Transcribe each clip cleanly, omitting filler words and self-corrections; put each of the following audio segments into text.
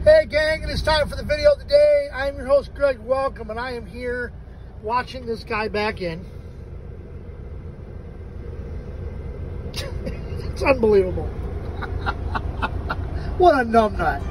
Hey gang, it is time for the video today. I'm your host Greg Welcome, and I am here watching this guy back in. It's unbelievable. What a numbnut.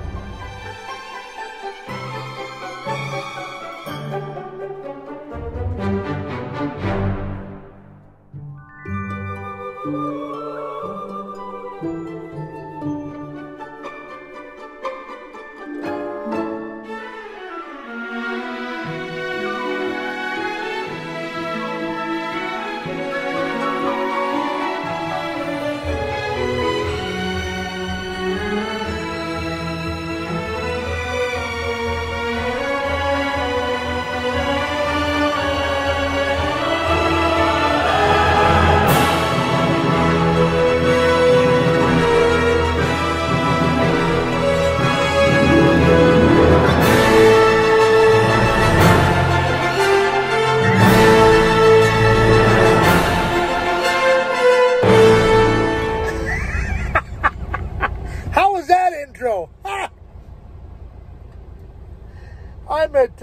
I'm at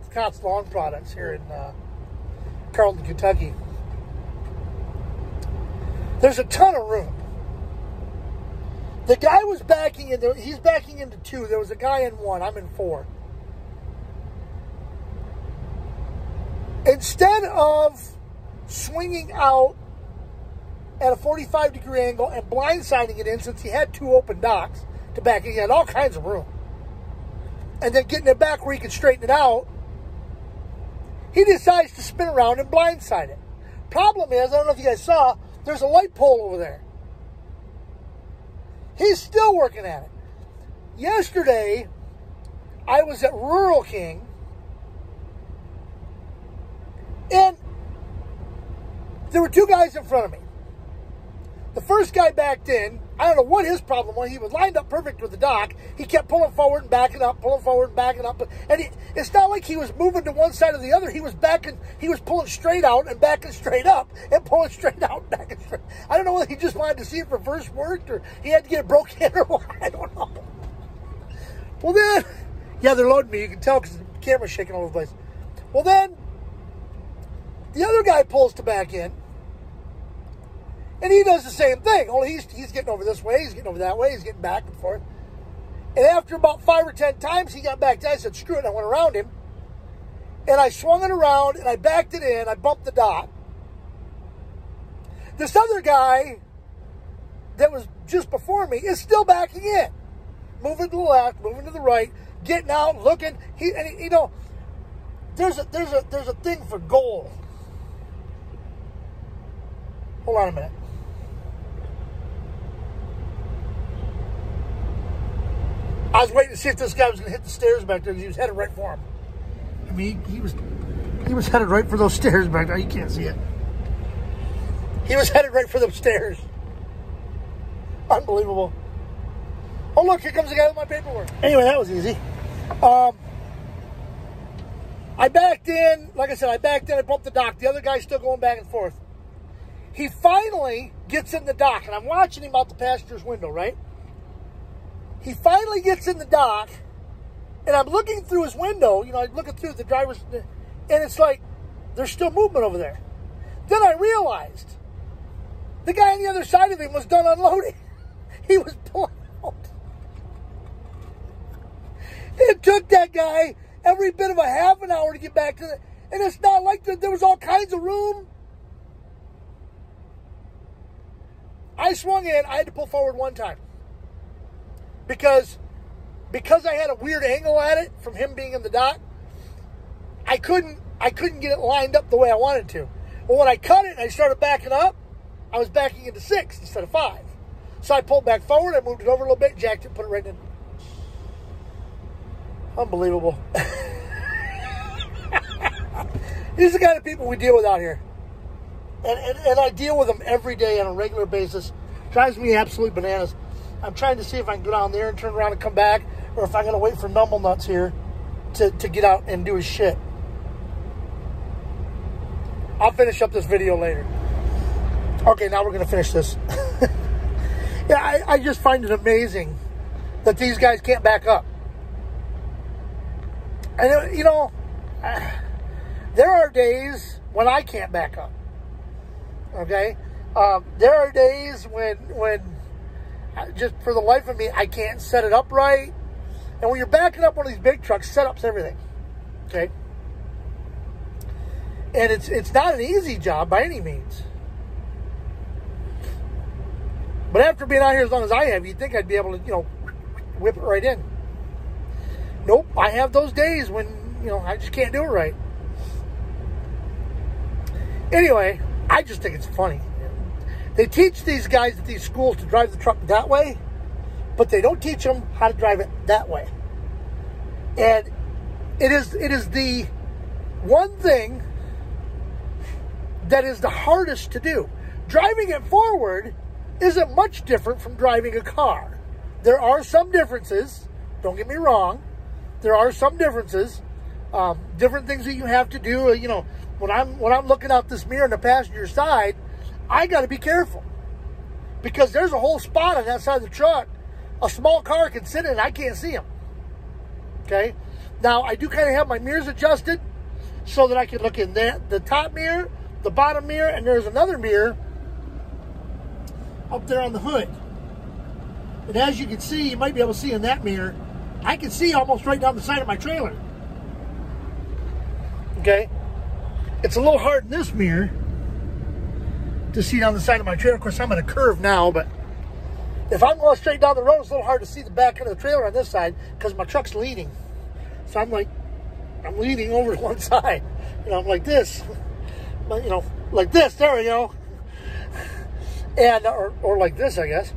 Scott's Lawn Products here in Carlton, Kentucky. There's a ton of room. The guy was backing into, he's backing into two. There was a guy in one. I'm in four. Instead of swinging out at a 45-degree angle and blindsiding it in, since he had two open docks to back in, he had all kinds of room, and then getting it back where he could straighten it out, he decides to spin around and blindside it. Problem is, I don't know if you guys saw, there's a light pole over there. He's still working at it. Yesterday, I was at Rural King, and there were two guys in front of me. The first guy backed in. I don't know what his problem was. He was lined up perfect with the dock. He kept pulling forward and backing up, pulling forward and backing up. And it's not like he was moving to one side or the other. He was backing. He was pulling straight out and backing straight up and pulling straight out and backing straight. I don't know whether he just wanted to see if reverse worked or he had to get it broken in or what. I don't know. Well then, yeah, they're loading me. You can tell because the camera's shaking all over the place. Well then, the other guy pulls to back in. And he does the same thing, only he's getting over this way, he's getting over that way, he's getting back and forth. And after about 5 or 10 times, he got back down. I said, screw it, and I went around him. And I swung it around, and I backed it in, I bumped the dock. This other guy that was just before me is still backing in. Moving to the left, moving to the right, getting out, looking. You know, there's a thing for goal. Hold on a minute. I was waiting to see if this guy was going to hit the stairs back there because he was headed right for him. I mean, he was headed right for those stairs back there. You can't see it. He was headed right for those stairs. Unbelievable. Oh, look, here comes the guy with my paperwork. Anyway, that was easy. I backed in. Like I said, I backed in. I bumped the dock. The other guy's still going back and forth. He finally gets in the dock, and I'm watching him out the passenger's window, right? He finally gets in the dock, and I'm looking through his window, you know, I'm looking through the driver's, and it's like, there's still movement over there. Then I realized the guy on the other side of him was done unloading. He was pulling out. It took that guy every bit of a half an hour to get back to the, and it's not like there was all kinds of room. I swung in, I had to pull forward one time. Because I had a weird angle at it from him being in the dock, I couldn't get it lined up the way I wanted to. But when I cut it and I started backing up, I was backing into 6 instead of 5. So I pulled back forward, I moved it over a little bit, jacked it, put it right in. Unbelievable. These are the kind of people we deal with out here. And I deal with them every day on a regular basis. Drives me absolutely bananas. I'm trying to see if I can go down there and turn around and come back, or if I'm going to wait for Numble Nuts here to get out and do his shit. I'll finish up this video later. Okay, now we're going to finish this. Yeah, I just find it amazing that these guys can't back up. And, you know, there are days when I can't back up. Okay? There are days when just for the life of me, I can't set it up right. And when you're backing up one of these big trucks, setup's everything. Okay? And it's not an easy job by any means. But after being out here as long as I have, you'd think I'd be able to, you know, whip it right in. Nope, I have those days when, you know, I just can't do it right. Anyway, I just think it's funny. They teach these guys at these schools to drive the truck that way, but they don't teach them how to drive it that way. And it is the one thing that is the hardest to do. Driving it forward isn't much different from driving a car. There are some differences. Don't get me wrong. There are some differences. Different things that you have to do. You know, when I'm looking out this mirror on the passenger side, I got to be careful because there's a whole spot on that side of the truck a small car can sit in and I can't see them. Okay? Now, I do kind of have my mirrors adjusted so that I can look in the top mirror, the bottom mirror, and there's another mirror up there on the hood. And as you can see, you might be able to see in that mirror, I can see almost right down the side of my trailer. Okay? It's a little hard in this mirror to see down the side of my trailer. Of course, I'm at a curve now, but if I'm going straight down the road, it's a little hard to see the back end of the trailer on this side because my truck's leaning. So I'm leaning over to one side. You know, I'm like this. But, you know, like this. There we go. And, or like this, I guess.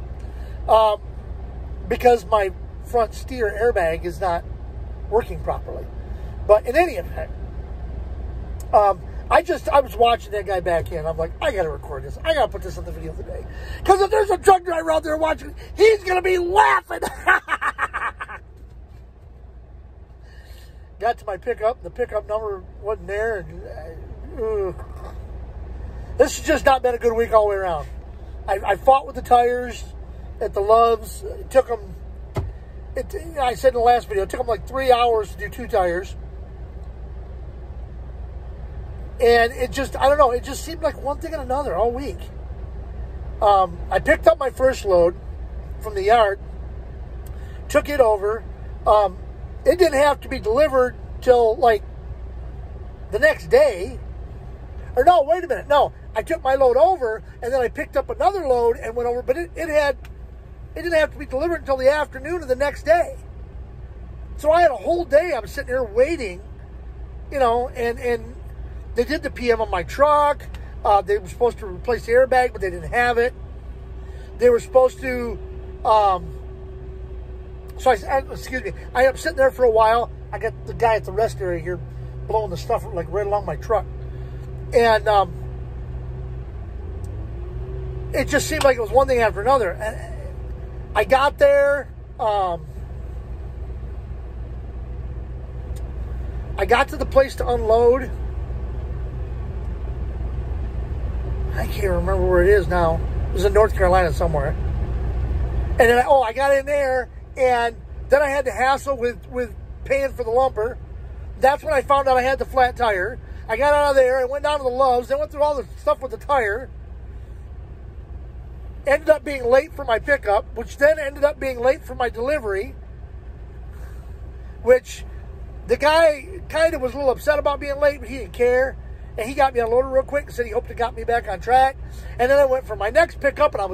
Because my front steer airbag is not working properly. But in any event, I was watching that guy back in. I'm like, I got to record this. I got to put this on the video today. Because if there's a truck driver out there watching, he's going to be laughing. Got to my pickup. The pickup number wasn't there. And, this has just not been a good week all the way around. I fought with the tires at the Loves. It took them, I said in the last video, it took them like 3 hours to do 2 tires. And it just, I don't know, it just seemed like one thing and another all week. I picked up my first load from the yard, took it over. It didn't have to be delivered till like the next day. Or no, wait a minute. No, I took my load over and then I picked up another load and went over, but it didn't have to be delivered until the afternoon of the next day. So I had a whole day. I'm sitting here waiting, you know, and they did the PM on my truck. They were supposed to replace the airbag, but they didn't have it. They were supposed to, excuse me, I ended up sitting there for a while. I got the guy at the rest area here blowing the stuff like right along my truck. And it just seemed like it was one thing after another. And I got there. I got to the place to unload. I can't remember where it is now. It was in North Carolina somewhere. And then, I got in there, and then I had to hassle with paying for the lumper. That's when I found out I had the flat tire. I got out of there, I went down to the Loves, then went through all the stuff with the tire. Ended up being late for my pickup, which then ended up being late for my delivery. Which the guy kind of was a little upset about being late, but he didn't care. And he got me unloaded real quick and said he hoped it got me back on track. And then I went for my next pickup, and I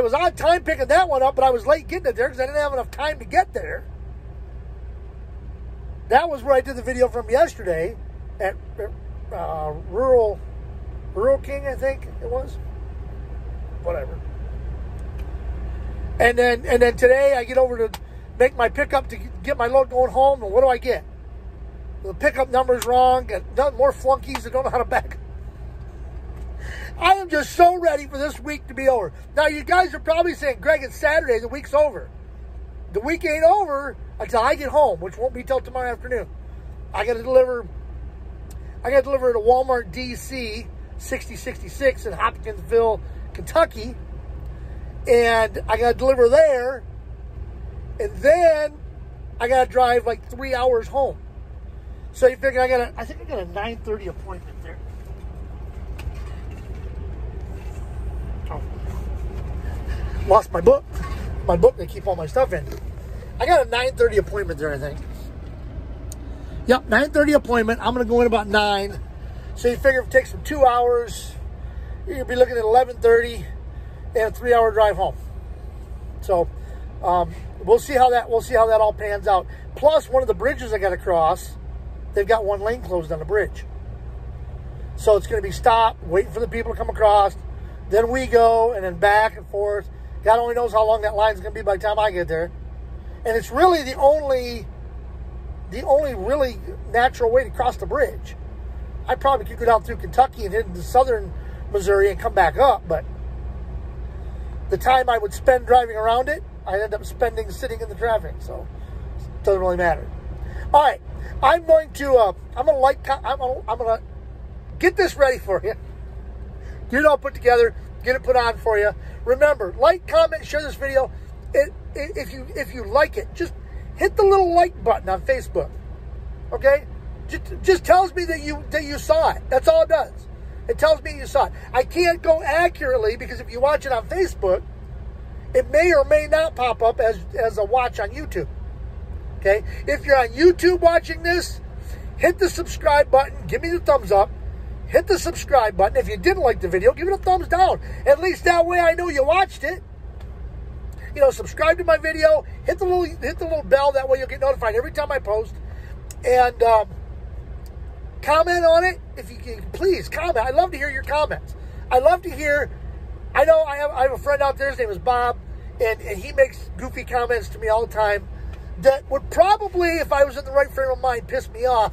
was on time picking that one up, but I was late getting it there because I didn't have enough time to get there. That was where I did the video from yesterday at Rural King, I think it was. Whatever. And then today I get over to make my pickup to get my load going home, and what do I get? The pickup number's wrong. Got more flunkies that don't know how to back. I am just so ready for this week to be over. Now, you guys are probably saying, Greg, it's Saturday. The week's over. The week ain't over until I get home, which won't be till tomorrow afternoon. I got to deliver at a Walmart DC 6066 in Hopkinsville, Kentucky. And I got to deliver there. And then I got to drive like 3 hours home. So you figure I think I got a 9:30 appointment there. Oh. Lost my book. My book they keep all my stuff in. I got a 9:30 appointment there, I think. Yep, 9:30 appointment. I'm going to go in about 9. So you figure if it takes them 2 hours, you'll be looking at 11:30 and a 3-hour drive home. So we'll see how that all pans out. Plus, one of the bridges I got to cross, they've got one lane closed on the bridge. So it's going to be stop, waiting for the people to come across. Then we go, and then back and forth. God only knows how long that line's going to be by the time I get there. And it's really the only really natural way to cross the bridge. I probably could go down through Kentucky and hit into southern Missouri and come back up, but the time I would spend driving around it, I'd end up spending sitting in the traffic, so it doesn't really matter. All right, I'm going to get this ready for you. Get it all put together, get it put on for you. Remember, like, comment, share this video. If you like it, just hit the little like button on Facebook. Okay? Just tells me that you saw it. That's all it does. It tells me you saw it. I can't go accurately because if you watch it on Facebook, it may or may not pop up as a watch on YouTube. Okay? If you're on YouTube watching this, hit the subscribe button. Give me the thumbs up. Hit the subscribe button. If you didn't like the video, give it a thumbs down. At least that way I know you watched it. You know, subscribe to my video. Hit the little bell. That way you'll get notified every time I post. And comment on it if you can. Please comment. I'd love to hear your comments. I love to hear. I know I have a friend out there. His name is Bob, and he makes goofy comments to me all the time that would probably, if I was in the right frame of mind, piss me off.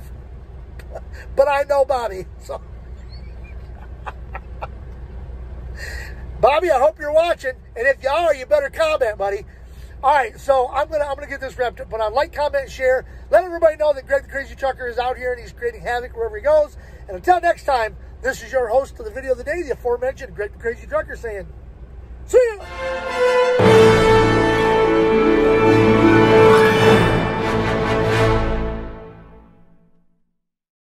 But I know Bobby, so. Bobby, I hope you're watching, and if you are, you better comment, buddy. All right, so I'm gonna get this wrapped up. But on like, comment, share. Let everybody know that Greg the Crazy Trucker is out here and he's creating havoc wherever he goes. And until next time, this is your host of the video of the day, the aforementioned Greg the Crazy Trucker, saying, see ya.